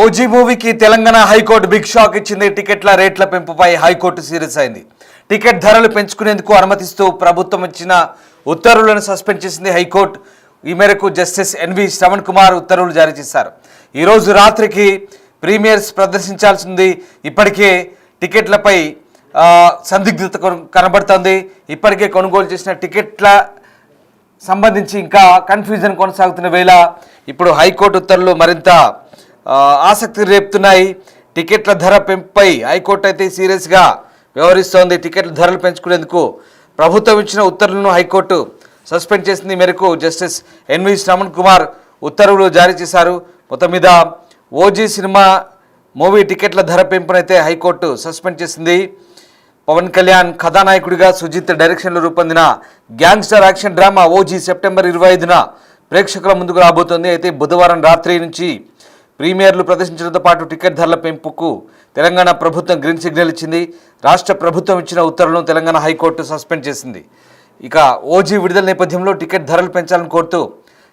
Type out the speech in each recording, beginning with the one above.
OG మూవీకి Telangana high court big shock ఇచ్చింది. టికెట్ల రేట్ల పెంపుపై హైకోర్టు సీరియస్ అయింది. టికెట్ ధరలు పెంచుకునేందుకు అనుమతిస్తూ ప్రభుత్వం ఇచ్చిన ఉత్తర్వులను సస్పెండ్ చేసింది హైకోర్టు. ఈ మేరకు జస్టిస్ ఎన్వి శ్రవణ్ కుమార్ ఉత్తర్వులు జారీ చేశారు. ఈరోజు రాత్రికి ప్రీమియర్స్ ప్రదర్శించాల్సింది. ఇప్పటికే టికెట్లపై సందిగ్ధత కనబడుతోంది. ఇప్పటికే కొనుగోలు చేసిన టికెట్ల సంబంధించి ఇంకా కన్ఫ్యూజన్ కొనసాగుతున్న వేళ ఇప్పుడు హైకోర్టు ఉత్తర్వులు మరింత ఆసక్తి రేపుతున్నాయి. టికెట్ల ధర పెంపుపై హైకోర్టు అయితే సీరియస్గా వ్యవహరిస్తోంది. టికెట్ల ధరలు పెంచుకునేందుకు ప్రభుత్వం ఇచ్చిన ఉత్తర్వులను హైకోర్టు సస్పెండ్ చేసింది. మేరకు జస్టిస్ ఎన్వి శ్రవణ్ కుమార్ ఉత్తర్వులు జారీ చేశారు. మొత్తం మీద ఓజీ సినిమా మూవీ టికెట్ల ధర పెంపునైతే హైకోర్టు సస్పెండ్ చేసింది. పవన్ కళ్యాణ్ కథానాయకుడిగా సుజిత్ డైరెక్షన్లో రూపొందిన gangster action drama OG September 25న ప్రేక్షకుల ముందుకు రాబోతోంది. అయితే బుధవారం రాత్రి నుంచి ప్రీమియర్లు ప్రదర్శించడంతో పాటు టికెట్ ధరల పెంపుకు తెలంగాణ ప్రభుత్వం గ్రీన్ సిగ్నల్ ఇచ్చింది. రాష్ట్ర ప్రభుత్వం ఇచ్చిన ఉత్తర్వులను తెలంగాణ హైకోర్టు సస్పెండ్ చేసింది. ఇక ఓజీ విడుదల నేపథ్యంలో టికెట్ ధరలు పెంచాలని కోరుతూ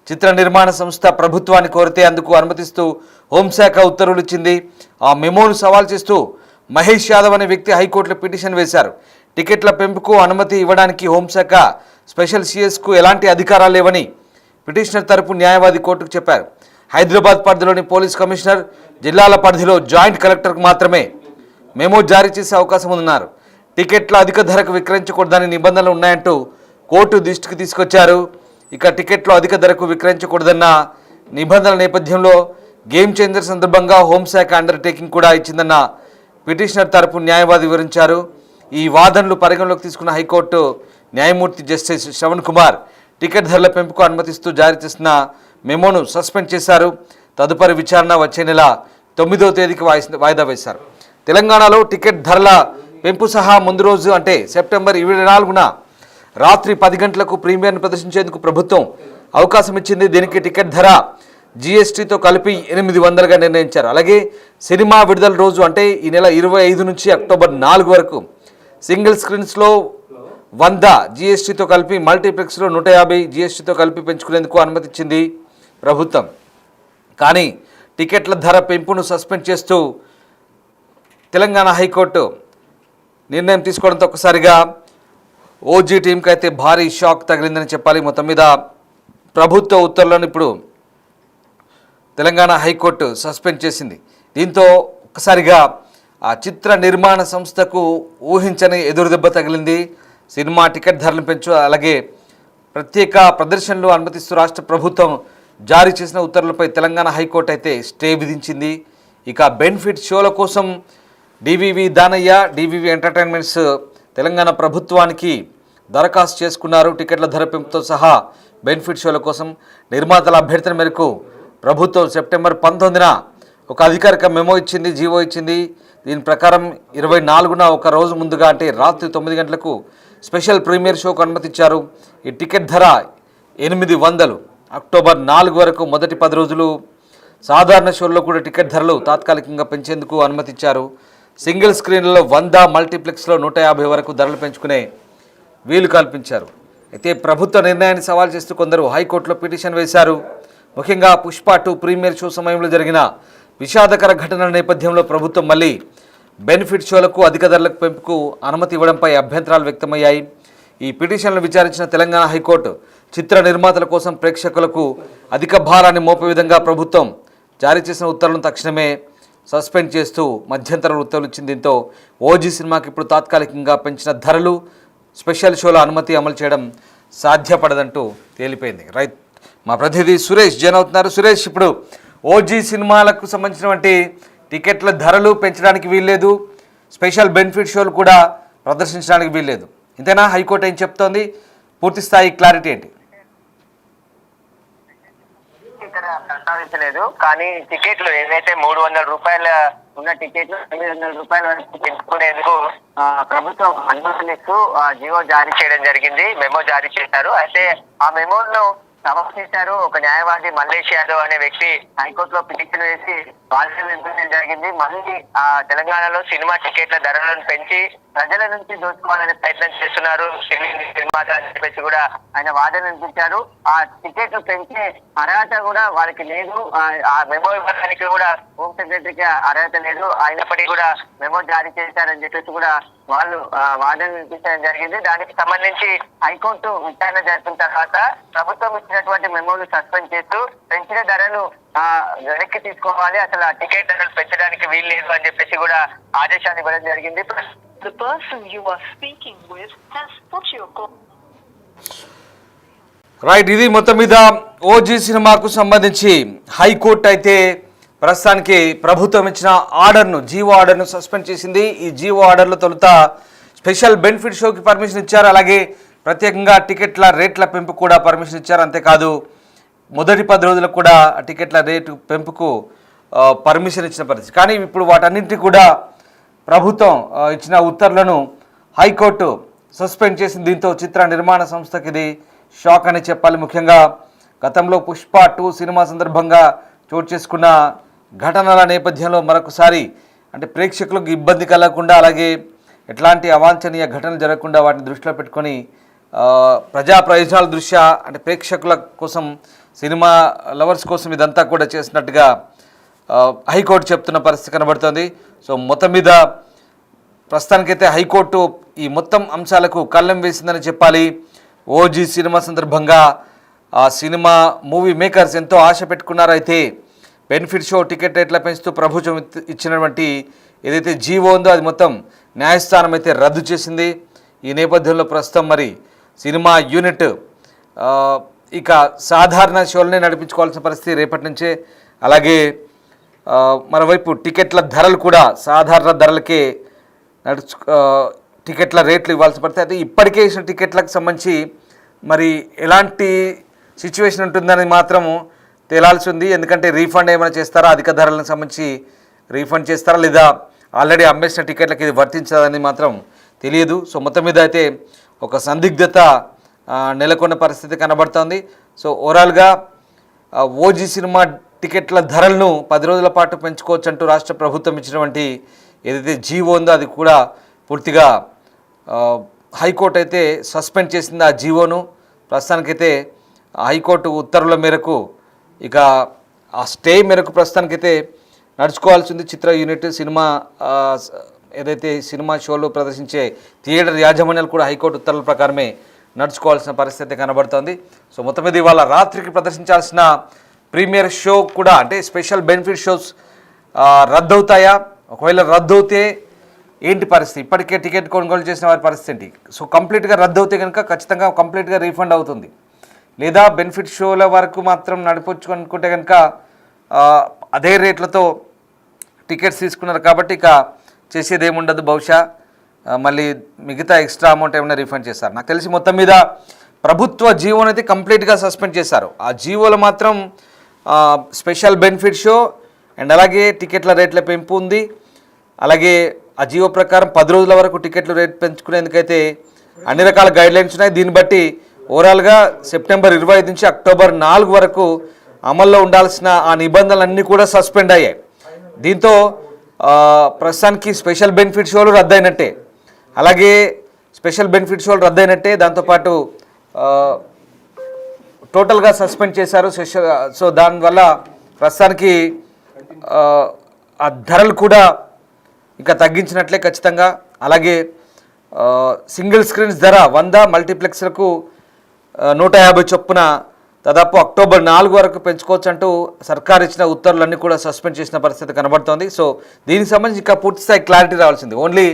చిత్ర నిర్మాణ సంస్థ ప్రభుత్వాన్ని కోరితే అందుకు అనుమతిస్తూ హోంశాఖ ఉత్తర్వులు ఇచ్చింది. ఆ మెమోను సవాల్ చేస్తూ మహేష్ యాదవ్ అనే వ్యక్తి హైకోర్టులో పిటిషన్ వేశారు. టికెట్ల పెంపుకు అనుమతి ఇవ్వడానికి హోంశాఖ స్పెషల్ సిఎస్కు ఎలాంటి అధికారాలు లేవని పిటిషనర్ తరపు న్యాయవాది కోర్టుకు చెప్పారు. హైదరాబాద్ పరిధిలోని పోలీస్ కమిషనర్, జిల్లాల పరిధిలో జాయింట్ కలెక్టర్కు మాత్రమే మెమో జారీ చేసే అవకాశం ఉందన్నారు. టికెట్ల అధిక ధరకు విక్రయించకూడదని నిబంధనలు ఉన్నాయంటూ కోర్టు దృష్టికి తీసుకొచ్చారు. ఇక టికెట్లు అధిక ధరకు విక్రయించకూడదన్న నిబంధనల నేపథ్యంలో గేమ్ చేంజర్ సందర్భంగా హోంశాఖ అండర్టేకింగ్ కూడా ఇచ్చిందన్న పిటిషనర్ తరపు న్యాయవాది వివరించారు. ఈ వాదనలు పరిగణలోకి తీసుకున్న హైకోర్టు న్యాయమూర్తి జస్టిస్ శ్రవణ్ కుమార్ టికెట్ ధరల పెంపుకు అనుమతిస్తూ జారీ చేసిన మెమోను సస్పెండ్ చేశారు. తదుపరి విచారణ వచ్చే నెల 9వ తేదీకి వాయిదా వేశారు. తెలంగాణలో టికెట్ ధరల పెంపు సహా ముందు రోజు అంటే సెప్టెంబర్ 24న రాత్రి 10 గంటలకు ప్రీమియర్ను ప్రదర్శించేందుకు ప్రభుత్వం అవకాశం ఇచ్చింది. దీనికి టికెట్ ధర జీఎస్టీతో కలిపి 800గా నిర్ణయించారు. అలాగే సినిమా విడుదల రోజు అంటే ఈ నెల 25 నుంచి అక్టోబర్ 4 వరకు సింగిల్ స్క్రీన్స్లో 100 జీఎస్టీతో కలిపి, మల్టీప్లెక్స్లో 150 జీఎస్టీతో కలిపి పెంచుకునేందుకు అనుమతి ఇచ్చింది ప్రభుత్వం. కానీ టికెట్ల ధర పెంపును సస్పెండ్ చేస్తూ తెలంగాణ హైకోర్టు నిర్ణయం తీసుకోవడంతో ఒక్కసారిగా ఓజీ టీంకి అయితే భారీ షాక్ తగిలిందని చెప్పాలి. మొత్తం మీద ప్రభుత్వ ఉత్తర్వులను ఇప్పుడు తెలంగాణ హైకోర్టు సస్పెండ్ చేసింది. దీంతో ఒక్కసారిగా ఆ చిత్ర నిర్మాణ సంస్థకు ఊహించని ఎదురుదెబ్బ తగిలింది. సినిమా టికెట్ ధరలను పెంచు, అలాగే ప్రత్యేక ప్రదర్శనలు అనుమతిస్తూ రాష్ట్ర ప్రభుత్వం జారీ చేసిన ఉత్తర్వులపై తెలంగాణ హైకోర్టు అయితే స్టే విధించింది. ఇక బెనిఫిట్ షోల కోసం DVV Danayya, DVV entertainments Telangana ప్రభుత్వానికి దరఖాస్తు చేసుకున్నారు. టికెట్ల ధర పెంపుతో సహా బెనిఫిట్ షోల కోసం నిర్మాతల అభ్యర్థన మేరకు ప్రభుత్వం సెప్టెంబర్ 19న ఒక అధికారిక మెమో ఇచ్చింది, జీవో ఇచ్చింది. దీని ప్రకారం 24న ఒక రోజు ముందుగా అంటే రాత్రి 9 గంటలకు స్పెషల్ ప్రీమియర్ షోకు అనుమతి ఇచ్చారు. ఈ టికెట్ ధర 800. అక్టోబర్ 4 వరకు మొదటి 10 రోజులు సాధారణ షోల్లో కూడా టికెట్ ధరలు తాత్కాలికంగా పెంచేందుకు అనుమతి ఇచ్చారు. సింగిల్ స్క్రీన్లలో 100, మల్టీప్లెక్స్లో 150 వరకు ధరలు పెంచుకునే వీలు కల్పించారు. అయితే ప్రభుత్వ నిర్ణయాన్ని సవాల్ చేస్తూ కొందరు హైకోర్టులో పిటిషన్ వేశారు. ముఖ్యంగా పుష్ప 2 ప్రీమియర్ షో సమయంలో జరిగిన విషాదకర ఘటనల నేపథ్యంలో ప్రభుత్వం మళ్ళీ బెనిఫిట్ షోలకు అధిక ధరలకు పెంపుకు అనుమతి ఇవ్వడంపై అభ్యంతరాలు వ్యక్తమయ్యాయి. ఈ పిటిషన్లు విచారించిన తెలంగాణ హైకోర్టు చిత్ర నిర్మాతల కోసం ప్రేక్షకులకు అధిక భారాన్ని మోపే విధంగా ప్రభుత్వం జారీ చేసిన ఉత్తర్వులను తక్షణమే సస్పెండ్ చేస్తూ మధ్యంతర ఉత్తర్వులు ఇచ్చింది. దీంతో ఓజీ సినిమాకి ఇప్పుడు తాత్కాలికంగా పెంచిన ధరలు, స్పెషల్ షోల అనుమతి అమలు చేయడం సాధ్యపడదంటూ తేలిపోయింది. రైట్, మా ప్రతినిధి సురేష్ జైన్ అవుతున్నారు. సురేష్, ఇప్పుడు ఓజీ సినిమాలకు సంబంధించినటువంటి టికెట్ల ధరలు పెంచడానికి వీల్లేదు, స్పెషల్ బెనిఫిట్ షోలు కూడా ప్రదర్శించడానికి వీల్లేదు, ఇంతేనా? హైకోర్టు ఏం చెప్తోంది? పూర్తి స్థాయి క్లారిటీ ఏంటి? ఇక్కడ ప్రస్తావించలేదు, కానీ టికెట్లు ఏదైతే 300 రూపాయల ఉన్న టికెట్లు 800 రూపాయల వరకు పెంచుకునేందుకు ప్రభుత్వం అనుమతినిస్తూ జీవో జారీ చేయడం జరిగింది, మెమో జారీ చేశారు. అయితే ఆ మెమోను సమర్పించారు ఒక న్యాయవాది మల్లేష్ యాదవ్ అనే వ్యక్తి హైకోర్టులో పిటిషన్ వేసి వాదన వినిపించడం జరిగింది. మళ్ళీ తెలంగాణలో సినిమా టికెట్ల ధరలను పెంచి ప్రజల నుంచి దోచుకోవాలనే ప్రయత్నం చేస్తున్నారు నిర్మాత అని చెప్పేసి కూడా ఆయన వాదన వినిపించారు. ఆ టికెట్లు పెంచే అర్హత కూడా వారికి లేదు. ఆ మెమో ఇవ్వడానికి కూడా హోమ్ సెక్రటరీకి అర్హత లేదు. అయినప్పటికీ కూడా మెమో జారీ చేశారని చెప్పేసి కూడా వాళ్ళు వాదన వినిపించడం జరిగింది. దానికి సంబంధించి హైకోర్టు విచారణ జరిపిన తర్వాత ప్రభుత్వం ఇచ్చినటువంటి మెమోలు సస్పెండ్ చేస్తూ పెంచిన ధరలు వెనక్కి తీసుకోవాలి, అసలు ఆ టికెట్ ధరలు పెంచడానికి వీలు లేదు అని చెప్పేసి కూడా ఆదేశాలు ఇవ్వడం జరిగింది. The person you are speaking with has put your call. Right, ఇది మొత్తం మీద ఓజీ సినిమాకు సంబంధించి హైకోర్టు అయితే ప్రస్తుతానికి ప్రభుత్వం ఇచ్చిన ఆర్డర్ను, జీవో ఆర్డర్ను సస్పెండ్ చేసింది. ఈ జీవో ఆర్డర్లో తొలుత స్పెషల్ బెనిఫిట్ షోకి పర్మిషన్ ఇచ్చారు, అలాగే ప్రత్యేకంగా టికెట్ల రేట్ల పెంపు కూడా పర్మిషన్ ఇచ్చారు. అంతేకాదు మొదటి 10 రోజులకు కూడా టికెట్ల రేటు పెంపుకు పర్మిషన్ ఇచ్చిన పరిస్థితి. కానీ ఇప్పుడు వాటన్నింటినీ కూడా ప్రభుత్వం ఇచ్చిన ఉత్తర్వులను హైకోర్టు సస్పెండ్ చేసింది. దీంతో చిత్ర నిర్మాణ సంస్థకి ఇది షాక్ అని చెప్పాలి. ముఖ్యంగా గతంలో పుష్ప 2 సినిమా సందర్భంగా చోటు చేసుకున్న ఘటనల నేపథ్యంలో మరొకసారి అంటే ప్రేక్షకులకు ఇబ్బంది కలగకుండా, అలాగే ఎట్లాంటి అవాంఛనీయ ఘటనలు జరగకుండా వాటిని దృష్టిలో పెట్టుకొని ప్రజా ప్రయోజనాల దృష్ట్యా అంటే ప్రేక్షకుల కోసం, సినిమా లవర్స్ కోసం ఇదంతా కూడా చేసినట్టుగా హైకోర్టు చెప్తున్న పరిస్థితి కనబడుతోంది. సో మొత్తం మీద ప్రస్తుతానికైతే హైకోర్టు ఈ మొత్తం అంశాలకు కళ్ళెం వేసిందని చెప్పాలి. ఓజీ సినిమా సందర్భంగా ఆ సినిమా మూవీ మేకర్స్ ఎంతో ఆశ పెట్టుకున్నారో, అయితే బెనిఫిట్ షో టికెట్ రేట్ల పెంచుతూ ప్రభుత్వం ఇచ్చినటువంటి ఏదైతే జీవో ఉందో అది మొత్తం న్యాయస్థానం అయితే రద్దు చేసింది. ఈ నేపథ్యంలో ప్రస్తుతం మరి సినిమా యూనిట్ ఇక సాధారణ షోలనే నడిపించుకోవాల్సిన పరిస్థితి రేపటి నుంచే. అలాగే మరోవైపు టికెట్ల ధరలు కూడా సాధారణ ధరలకే టికెట్ల రేట్లు ఇవ్వాల్సి పడితే, అయితే ఇప్పటికే ఇచ్చిన టికెట్లకు సంబంధించి మరి ఎలాంటి సిచ్యువేషన్ ఉంటుందని మాత్రము తేలాల్సి ఉంది. ఎందుకంటే రీఫండ్ ఏమైనా చేస్తారా, అధిక ధరలకు సంబంధించి రీఫండ్ చేస్తారా, లేదా ఆల్రెడీ అమ్మేసిన టికెట్లకు ఇది వర్తించదని మాత్రం తెలియదు. సో మొత్తం మీద అయితే ఒక సందిగ్ధత నెలకొన్న పరిస్థితి కనబడుతోంది. సో ఓవరాల్గా ఓజీ సినిమా టికెట్ల ధరలను 10 రోజుల పాటు పెంచుకోవచ్చు అంటూ రాష్ట్ర ప్రభుత్వం ఇచ్చినటువంటి ఏదైతే జీవో ఉందో అది కూడా పూర్తిగా హైకోర్టు అయితే సస్పెండ్ చేసింది ఆ జీవోను. ప్రస్తుతానికైతే హైకోర్టు ఉత్తర్వుల మేరకు ఇక ఆ స్టే మేరకు ప్రస్తుతానికైతే నడుచుకోవాల్సి ఉంది. చిత్ర యూనిట్ సినిమా ఏదైతే సినిమా షోలు ప్రదర్శించే థియేటర్ యాజమాన్యాలు కూడా హైకోర్టు ఉత్తర్వుల ప్రకారమే నడుచుకోవాల్సిన పరిస్థితి కనబడుతోంది. సో మొత్తం మీద ఇవాళ రాత్రికి ప్రదర్శించాల్సిన ప్రీమియర్ షో కూడా అంటే స్పెషల్ బెనిఫిట్ షోస్ రద్దవుతాయా? ఒకవేళ రద్దవుతే ఏంటి పరిస్థితి? ఇప్పటికే టికెట్ కొనుగోలు చేసిన వారి పరిస్థితి ఏంటి? సో కంప్లీట్గా రద్దవుతే కనుక ఖచ్చితంగా కంప్లీట్గా రీఫండ్ అవుతుంది. లేదా బెనిఫిట్ షోల వరకు మాత్రం నడిపొచ్చు అనుకుంటే కనుక అదే రేట్లతో టికెట్స్ తీసుకున్నారు కాబట్టి ఇక చేసేది ఏముండదు. బహుశా మళ్ళీ మిగతా ఎక్స్ట్రా అమౌంట్ ఏమైనా రీఫండ్ చేస్తారు. నాకు తెలిసి మొత్తం మీద ప్రభుత్వ జీవోని అయితే కంప్లీట్గా సస్పెండ్ చేశారు. ఆ జీవోలో మాత్రం స్పెషల్ బెనిఫిట్ షో అండ్ అలాగే టికెట్ల రేట్ల పెంపు ఉంది. అలాగే ఆ జీవో ప్రకారం 10 రోజుల వరకు టికెట్లు రేట్ పెంచుకునేందుకైతే అన్ని రకాల గైడ్లైన్స్ ఉన్నాయి. దీన్ని బట్టి ఓవరాల్గా సెప్టెంబర్ 25 నుంచి అక్టోబర్ 4 వరకు అమల్లో ఉండాల్సిన ఆ నిబంధనలన్నీ కూడా సస్పెండ్ అయ్యాయి. దీంతో ప్రస్తుతానికి స్పెషల్ బెనిఫిట్ షోలు రద్దయినట్టే, అలాగే స్పెషల్ బెనిఫిట్ షోలు రద్దయినట్టే, దాంతోపాటు టోటల్గా సస్పెండ్ చేశారు. సో దానివల్ల ప్రస్తుతానికి ఆ ధరలు కూడా ఇంకా తగ్గించినట్లే ఖచ్చితంగా. అలాగే సింగిల్ స్క్రీన్స్ ధర 100, మల్టీప్లెక్స్లకు 150 చొప్పున దాదాపు అక్టోబర్ 4 వరకు పెంచుకోవచ్చు అంటూ సర్కార్ ఇచ్చిన ఉత్తర్వులన్నీ కూడా సస్పెండ్ చేసిన పరిస్థితి కనబడుతోంది. సో దీనికి సంబంధించి ఇంకా పూర్తిస్థాయి క్లారిటీ రావాల్సింది. ఓన్లీ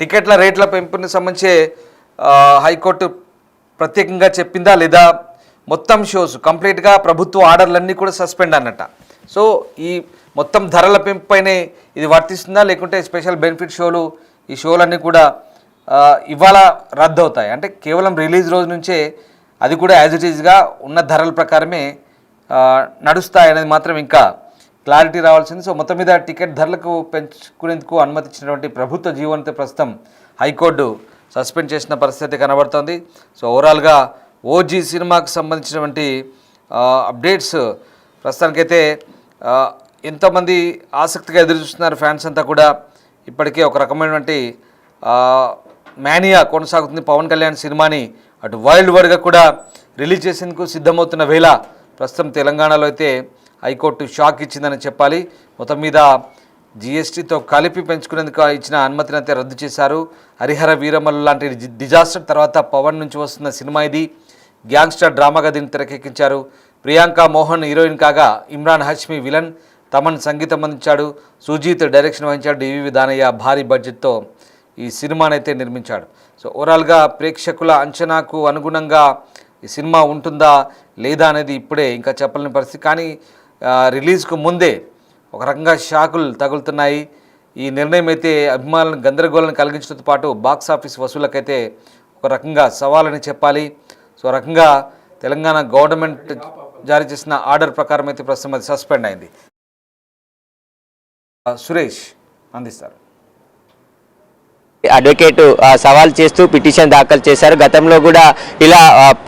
టికెట్ల రేట్ల పెంపుని సంబంధించి హైకోర్టు ప్రత్యేకంగా చెప్పిందా, లేదా మొత్తం షోస్ కంప్లీట్గా ప్రభుత్వ ఆర్డర్లన్నీ కూడా సస్పెండ్ అన్నట్ట. సో ఈ మొత్తం ధరల పెంపుపైనే ఇది వర్తిస్తుందా, లేకుంటే స్పెషల్ బెనిఫిట్ షోలు ఈ షోలన్నీ కూడా ఇవాళ రద్దు అవుతాయి? అంటే కేవలం రిలీజ్ రోజు నుంచే అది కూడా యాజ్ ఇట్ ఈజ్గా ఉన్న ధరల ప్రకారమే నడుస్తాయి అనేది మాత్రం ఇంకా క్లారిటీ రావాల్సింది. సో మొత్తం మీద టికెట్ ధరలకు పెంచుకునేందుకు అనుమతించినటువంటి ప్రభుత్వ జీవోనితో ప్రస్తుతం హైకోర్టు సస్పెండ్ చేసిన పరిస్థితి కనబడుతోంది. సో ఓవరాల్గా ఓజీ సినిమాకు సంబంధించినటువంటి అప్డేట్స్ ప్రస్తుతానికైతే ఎంతోమంది ఆసక్తిగా ఎదురు చూస్తున్నారు ఫ్యాన్స్ అంతా కూడా. ఇప్పటికే ఒక రకమైనటువంటి మేనియా కొనసాగుతుంది. పవన్ కళ్యాణ్ సినిమాని అటు వరల్డ్ వైడ్గా కూడా రిలీజ్ చేసేందుకు సిద్ధమవుతున్న వేళ ప్రస్తుతం తెలంగాణలో అయితే హైకోర్టు షాక్ ఇచ్చిందని చెప్పాలి. మొత్తం మీద జిఎస్టీతో కలిపి పెంచుకునేందుకు ఇచ్చిన అనుమతిని అయితే రద్దు చేశారు. హరిహర వీరమల్లు లాంటి డిజాస్టర్ తర్వాత పవన్ నుంచి వస్తున్న సినిమా ఇది. గ్యాంగ్స్టర్ డ్రామాగా దీన్ని తెరకెక్కించారు. ప్రియాంక మోహన్ హీరోయిన్ కాగా ఇమ్రాన్ హష్మి విలన్, తమన్ సంగీతం అందించాడు, సుజీత్ డైరెక్షన్ వహించాడు, డివి దానయ్య భారీ బడ్జెట్తో ఈ సినిమానైతే నిర్మించాడు. సో ఓవరాల్గా ప్రేక్షకుల అంచనాకు అనుగుణంగా ఈ సినిమా ఉంటుందా లేదా అనేది ఇప్పుడే ఇంకా చెప్పలేని పరిస్థితి. కానీ రిలీజ్కు ముందే ఒక రకంగా షాకులు తగులుతున్నాయి. ఈ నిర్ణయం అయితే అభిమానులను గందరగోళాన్ని కలిగించడంతో పాటు బాక్స్ ఆఫీస్ వసూళ్లకైతే ఒక రకంగా సవాలని చెప్పాలి. సో రకంగా తెలంగాణ గవర్నమెంట్ జారీ చేసిన ఆర్డర్ ప్రకారం అయితే ప్రస్తుతం అది సస్పెండ్ అయింది. సురేష్ అందిస్తారు. అడ్వకేట్ సవాల్ చేస్తూ పిటిషన్ దాఖలు చేశారు. గతంలో కూడా ఇలా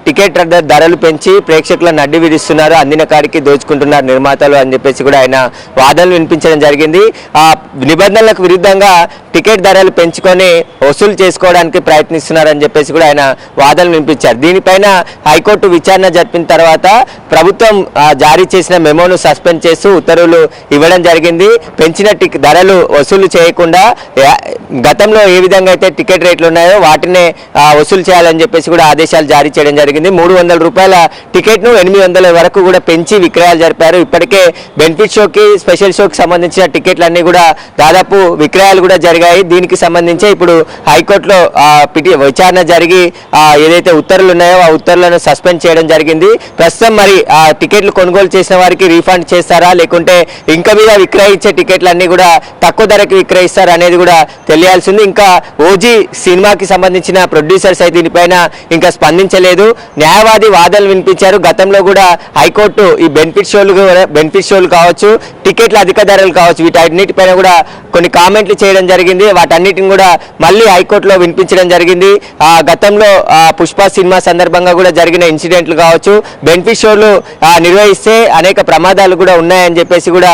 టికెట్ ధరలు పెంచి ప్రేక్షకులను అడ్డు విధిస్తున్నారు, అందిన కాడికి దోచుకుంటున్నారు నిర్మాతలు అని చెప్పేసి కూడా ఆయన వాదనలు వినిపించడం జరిగింది. ఆ నిబంధనలకు విరుద్ధంగా టికెట్ ధరలు పెంచుకొని వసూలు చేసుకోవడానికి ప్రయత్నిస్తున్నారని చెప్పేసి కూడా ఆయన వాదనలు వినిపించారు. దీనిపైన హైకోర్టు విచారణ జరిపిన తర్వాత ప్రభుత్వం జారీ చేసిన మెమోను సస్పెండ్ చేస్తూ ఉత్తర్వులు ఇవ్వడం జరిగింది. పెంచిన ధరలు వసూలు చేయకుండా గతంలో ఏ విధంగా అయితే టికెట్ రేట్లు ఉన్నాయో వాటినే వసూలు చేయాలని చెప్పేసి కూడా ఆదేశాలు జారీ చేయడం జరిగింది. 300 రూపాయల టికెట్ను 800 వరకు కూడా పెంచి విక్రయాలు జరిపారు. ఇప్పటికే బెనిఫిట్ షోకి, స్పెషల్ షోకి సంబంధించిన టికెట్లన్నీ కూడా దాదాపు విక్రయాలు కూడా జరిగాయి. దీనికి సంబంధించి ఇప్పుడు హైకోర్టులో విచారణ జరిగి ఏదైతే ఉత్తర్వులు ఉన్నాయో ఆ ఉత్తర్వులను సస్పెండ్ చేయడం జరిగింది. ప్రస్తుతం మరి ఆ టికెట్లు కొనుగోలు చేసిన వారికి రీఫండ్ చేస్తారా, లేకుంటే ఇంకా మీద విక్రయించే టికెట్లన్నీ కూడా తక్కువ ధరకి విక్రయిస్తారా అనేది కూడా తెలియాల్సింది. ఇంకా ఓజీ సినిమాకి సంబంధించిన ప్రొడ్యూసర్స్ అయితే దీనిపైన ఇంకా స్పందించలేదు. న్యాయవాది వాదనలు వినిపించారు. గతంలో కూడా హైకోర్టు ఈ బెనిఫిట్ షోలు కావచ్చు, టికెట్ల అధిక ధరలు కావచ్చు, వీటన్నిటిపైన కూడా కొన్ని కామెంట్లు చేయడం జరిగింది. వాటన్నిటిని కూడా మళ్ళీ హైకోర్టులో వినిపించడం జరిగింది. గతంలో పుష్ప సినిమా సందర్భంగా కూడా జరిగిన ఇన్సిడెంట్లు కావచ్చు, బెనిఫిట్ షోలు నిర్వహిస్తే అనేక ప్రమాదాలు కూడా ఉన్నాయని చెప్పేసి కూడా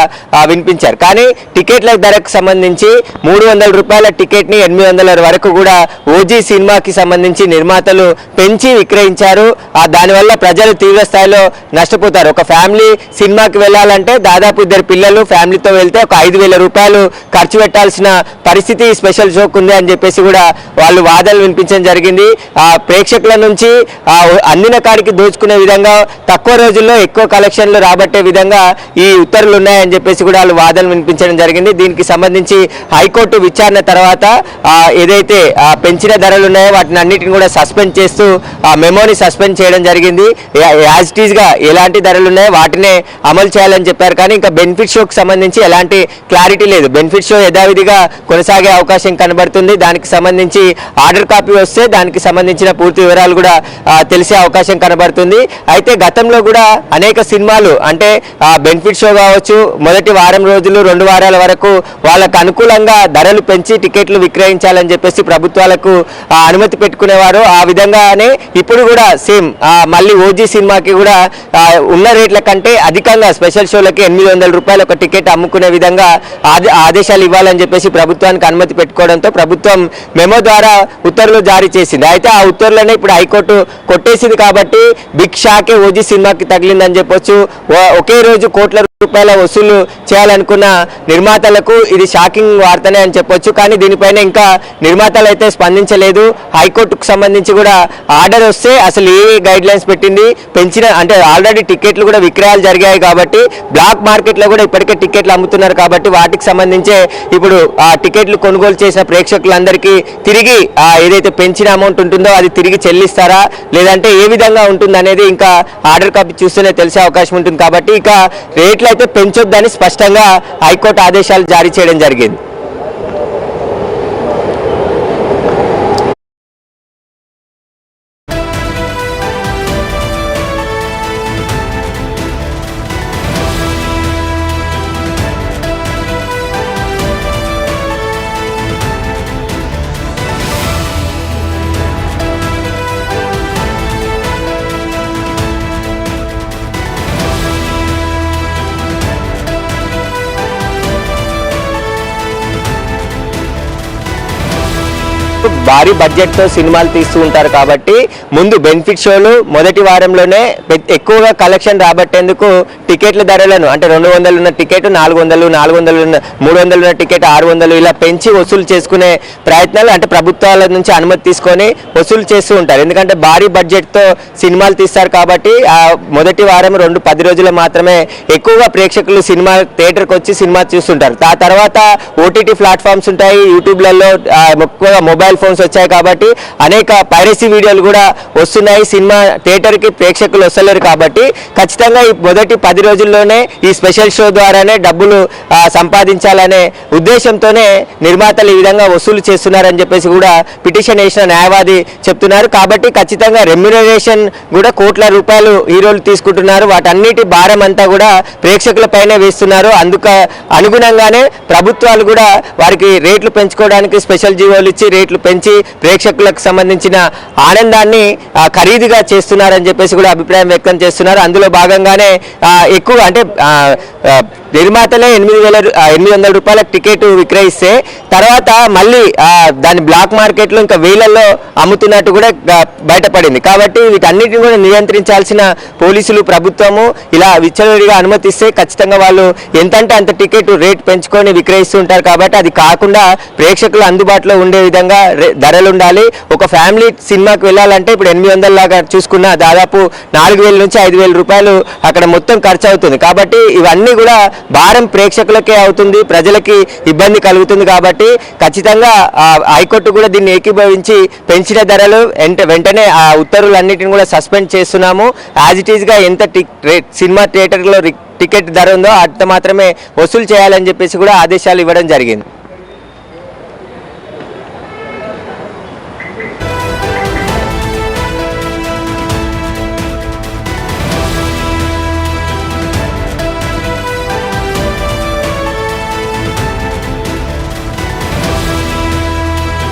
వినిపించారు. కానీ టికెట్ల ధరకు సంబంధించి 300 రూపాయల టికెట్ ని 800 వరకు కూడా ఓజీ సినిమాకి సంబంధించి నిర్మాతలు పెంచి విక్రయించారు. దానివల్ల ప్రజలు తీవ్ర స్థాయిలో నష్టపోతారు. ఒక ఫ్యామిలీ సినిమాకి వెళ్ళాలంటే దాదాపు 2 పిల్లలు ఫ్యామిలీతో వెళ్తే ఒక 5,000 రూపాయలు ఖర్చు పెట్టాల్సిన పరిస్థితి స్పెషల్ షోకు ఉంది అని చెప్పేసి కూడా వాళ్ళు వాదనలు వినిపించడం జరిగింది. ప్రేక్షకుల నుంచి అందిన కాడికి దోచుకునే విధంగా తక్కువ రోజుల్లో ఎక్కువ కలెక్షన్లు రాబట్టే విధంగా ఈ ఉత్తర్వులు ఉన్నాయని చెప్పేసి కూడా వాళ్ళు వాదనలు వినిపించడం జరిగింది. దీనికి సంబంధించి హైకోర్టు విచారణ తర్వాత ఏదైతే పెంచిన ధరలు ఉన్నాయో వాటిని అన్నిటిని కూడా సస్పెండ్ చేస్తూ మెమోని సస్పెండ్ చేయడం జరిగింది. యాజ్ ఇట్ ఈజ్ గా ఎలాంటి ధరలు ఉన్నాయో వాటినే అమలు చేయాలని చెప్పారు. కానీ ఇంకా బెనిఫిట్ షోకి సంబంధించి ఎలాంటి క్లారిటీ లేదు. బెనిఫిట్ షో యథావిధిగా కొనసాగే అవకాశం కనబడుతుంది. దానికి సంబంధించి ఆర్డర్ కాపీ వస్తే దానికి సంబంధించిన పూర్తి వివరాలు కూడా తెలిసే అవకాశం కనబడుతుంది. అయితే గతంలో కూడా అనేక సినిమాలు అంటే బెనిఫిట్ షో కావచ్చు, మొదటి వారం రోజులు 2 వారాల వరకు వాళ్ళకు అనుకూలంగా ధరలు పెంచి టికెట్లు విక్రయించాలని చెప్పేసి ప్రభుత్వాలకు అనుమతి పెట్టుకునేవారు. ఆ విధంగానే ఇప్పుడు కూడా సేమ్ మళ్ళీ ఓజీ సినిమాకి కూడా ఉన్న రేట్ల కంటే అధికంగా స్పెషల్ షోలకి 800 రూపాయలు ఒక టికెట్ అమ్ముకునే విధంగా ఆదేశాలు ఇవ్వాలని చెప్పేసి ప్రభుత్వానికి అనుమతి పెట్టుకోవడంతో ప్రభుత్వం మెమో ద్వారా ఉత్తర్వులు జారీ చేసింది. అయితే ఆ ఉత్తర్వులనే ఇప్పుడు హైకోర్టు కొట్టేసింది. కాబట్టి బిగ్ షాకే ఓజీ సినిమాకి తగిలిందని చెప్పొచ్చు. ఒకే రోజు కోట్ల రూపాయల వసూలు చేయాలనుకున్న నిర్మాతలకు ఇది షాకింగ్ వార్తనే అని చెప్పొచ్చు. కానీ దీనిపైన ఇంకా నిర్మాతలు అయితే స్పందించలేదు. హైకోర్టుకు సంబంధించి కూడా ఆర్డర్ వస్తే అసలు ఏ గైడ్ లైన్స్ పెట్టింది, పెంచిన అంటే ఆల్రెడీ టికెట్లు కూడా విక్రయాలు జరిగాయి కాబట్టి బ్లాక్ మార్కెట్లో కూడా ఇప్పటికే టికెట్లు అమ్ముతున్నారు కాబట్టి వాటికి సంబంధించే ఇప్పుడు ఆ టికెట్లు కొనుగోలు చేసిన ప్రేక్షకులందరికీ తిరిగి ఏదైతే పెంచిన అమౌంట్ ఉంటుందో అది తిరిగి చెల్లిస్తారా, లేదంటే ఏ విధంగా ఉంటుంది అనేది ఇంకా ఆర్డర్ కాపీ చూస్తేనే తెలిసే అవకాశం ఉంటుంది. కాబట్టి ఇక రేట్లు అయితే పెంచొద్దని స్పష్టంగా హైకోర్టు ఆదేశాలు జారీ చేయడం జరిగింది. దాదాపు భారీ బడ్జెట్తో సినిమాలు తీస్తూ ఉంటారు కాబట్టి ముందు బెనిఫిట్ షోలు మొదటి వారంలోనే ఎక్కువగా కలెక్షన్ రాబట్టేందుకు టికెట్ల ధరలను అంటే 200 ఉన్న టికెట్ 400, 400 ఉన్న 300 ఉన్న టికెట్ 600 ఇలా పెంచి వసూలు చేసుకునే ప్రయత్నాలు అంటే ప్రభుత్వాల నుంచి అనుమతి తీసుకొని వసూలు చేస్తూ ఉంటారు. ఎందుకంటే భారీ బడ్జెట్తో సినిమాలు తీస్తారు కాబట్టి ఆ మొదటి వారం 10 రోజులు మాత్రమే ఎక్కువగా ప్రేక్షకులు సినిమా థియేటర్కి వచ్చి సినిమా చూస్తుంటారు. ఆ తర్వాత ఓటీటీ ప్లాట్ఫామ్స్ ఉంటాయి, యూట్యూబ్లలో ఎక్కువగా మొబైల్ ఫోన్స్ వచ్చాయి కాబట్టి అనేక పైరసీ వీడియోలు కూడా వస్తున్నాయి. సినిమా థియేటర్కి ప్రేక్షకులు వస్తలేరు కాబట్టి ఖచ్చితంగా ఈ మొదటి 10 రోజుల్లోనే ఈ స్పెషల్ షో ద్వారానే డబ్బులు సంపాదించాలనే ఉద్దేశంతోనే నిర్మాతలు ఈ విధంగా వసూలు చేస్తున్నారని చెప్పేసి కూడా పిటిషన్ వేసిన న్యాయవాది చెప్తున్నారు. కాబట్టి ఖచ్చితంగా రెమ్యునరేషన్ కూడా కోట్ల రూపాయలు హీరోలు తీసుకుంటున్నారు. వాటన్నిటి భారం అంతా కూడా ప్రేక్షకులపైనే వేస్తున్నారు. అందుకు అనుగుణంగానే ప్రభుత్వాలు కూడా వారికి రేట్లు పెంచుకోవడానికి స్పెషల్ జీవోలు ఇచ్చి రేట్లు పెంచి ప్రేక్షకులకు సంబంధించిన ఆనందాన్ని ఖరీదుగా చేస్తున్నారని చెప్పేసి కూడా అభిప్రాయం వ్యక్తం చేస్తున్నారు. అందులో భాగంగానే ఎక్కువ అంటే నిర్మాతలే 800 రూపాయల టికెట్ విక్రయిస్తే తర్వాత మళ్ళీ దాని బ్లాక్ మార్కెట్లో ఇంకా వేలల్లో అమ్ముతున్నట్టు కూడా బయటపడింది. కాబట్టి వీటన్నిటిని కూడా నియంత్రించాల్సిన పోలీసులు ప్రభుత్వము ఇలా విచ్చలవిడిగా అనుమతిస్తే ఖచ్చితంగా వాళ్ళు ఎంతంటే అంత టికెట్ రేట్ పెంచుకొని విక్రయిస్తూ ఉంటారు. కాబట్టి అది కాకుండా ప్రేక్షకులు అందుబాటులో ఉండే విధంగా ధరలు ఉండాలి. ఒక ఫ్యామిలీ సినిమాకి వెళ్ళాలంటే ఇప్పుడు 800 లాగా చూసుకున్న దాదాపు 4000 నుంచి 5000 రూపాయలు అక్కడ మొత్తం ఖర్చు అవుతుంది. కాబట్టి ఇవన్నీ కూడా భారం ప్రేక్షకులకే అవుతుంది, ప్రజలకి ఇబ్బంది కలుగుతుంది. కాబట్టి ఖచ్చితంగా హైకోర్టు కూడా దీన్ని ఏకీభవించి పెంచిన ధరలు వెంటనే ఆ ఉత్తర్వులన్నిటిని కూడా సస్పెండ్ చేస్తున్నాము. యాజ్ ఇట్ ఈస్గా ఎంత సినిమా థియేటర్లో టికెట్ ధర ఉందో అంత మాత్రమే వసూలు చేయాలని చెప్పేసి కూడా ఆదేశాలు ఇవ్వడం జరిగింది.